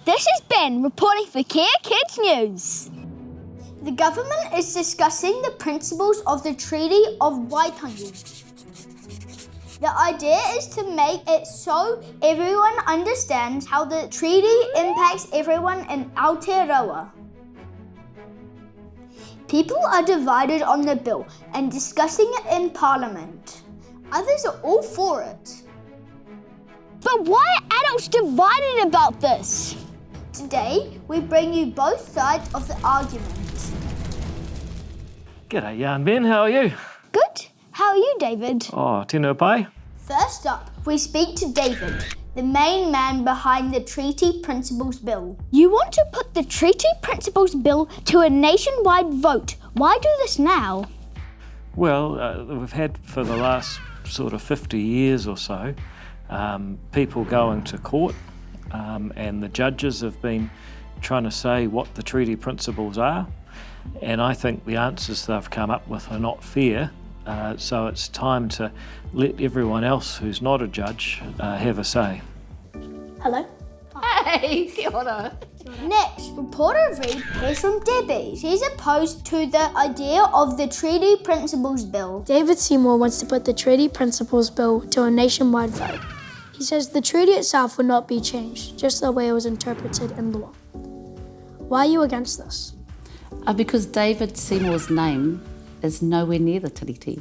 This is Ben reporting for Kia Kids News. The government is discussing the principles of the Treaty of Waitangi. The idea is to make it so everyone understands how the treaty impacts everyone in Aotearoa. People are divided on the bill and discussing it in Parliament. Others are all for it. But why are adults divided about this? Today, we bring you both sides of the argument. G'day, Jan Ben, how are you? Good. How are you, David? Oh, tēnā pai. First up, we speak to David, the main man behind the Treaty Principles Bill. You want to put the Treaty Principles Bill to a nationwide vote. Why do this now? Well, we've had for the last sort of 50 years or so, people going to court and the judges have been trying to say what the treaty principles are, and I think the answers they've come up with are not fair, so it's time to let everyone else who's not a judge have a say. Hello. Hey, kia ora. Next, reporter Reid hears from Debbie. She's opposed to the idea of the Treaty Principles Bill. David Seymour wants to put the Treaty Principles Bill to a nationwide vote. He says the treaty itself will not be changed, just the way it was interpreted in law. Why are you against this? Because David Seymour's name is nowhere near the treaty.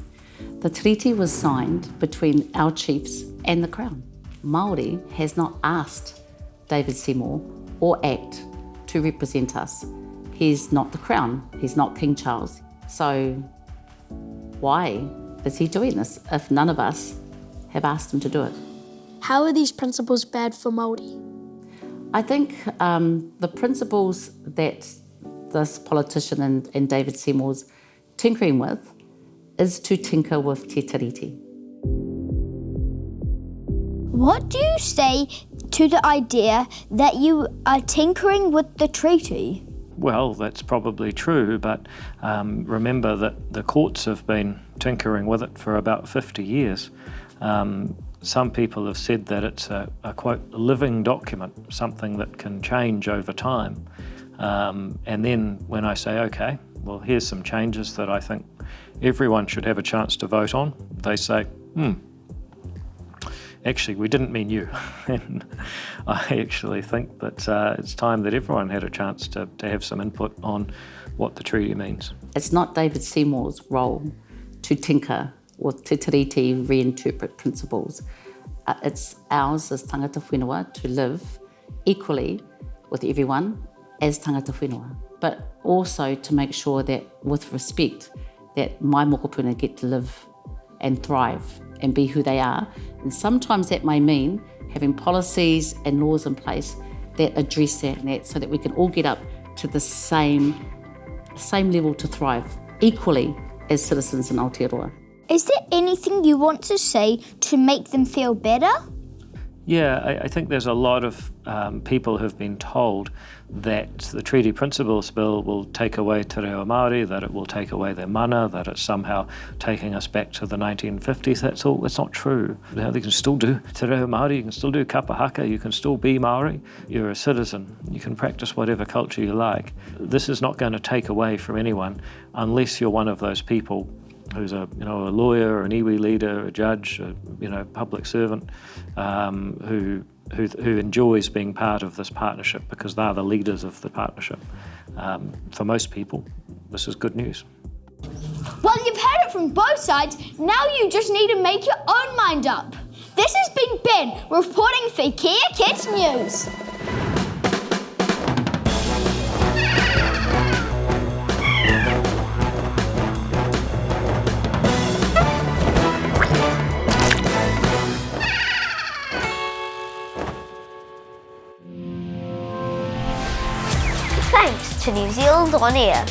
The treaty was signed between our chiefs and the Crown. Māori has not asked David Seymour or ACT to represent us. He's not the Crown, he's not King Charles. So why is he doing this if none of us have asked him to do it? How are these principles bad for Māori? I think the principles that this politician and David Seymour's tinkering with is to tinker with te tiriti. What do you say to the idea that you are tinkering with the treaty? Well, that's probably true, but remember that the courts have been tinkering with it for about 50 years. Some people have said that it's a quote, living document, something that can change over time. And then when I say, okay, well, here's some changes that I think everyone should have a chance to vote on, they say, actually, we didn't mean you. And I actually think that it's time that everyone had a chance to have some input on what the treaty means. It's not David Seymour's role to tinker with te tiriti, reinterpret principles. It's ours as tangata whenua to live equally with everyone as tangata whenua, but also to make sure that with respect that my mokopuna get to live and thrive and be who they are. And sometimes that may mean having policies and laws in place that address that and that so that we can all get up to the same level to thrive equally as citizens in Aotearoa. Is there anything you want to say to make them feel better? Yeah, I think there's a lot of people who've been told that the Treaty Principles Bill will take away te reo Māori, that it will take away their mana, that it's somehow taking us back to the 1950s. That's not true. You know, they can still do te reo Māori, you can still do kapa haka, you can still be Māori. You're a citizen, you can practice whatever culture you like. This is not going to take away from anyone unless you're one of those people who's a lawyer, an iwi leader, a judge, a public servant, who enjoys being part of this partnership because they're the leaders of the partnership. For most people, this is good news. Well, you've heard it from both sides. Now you just need to make your own mind up. This has been Ben reporting for Kia Kids News. Thanks to New Zealand On Air.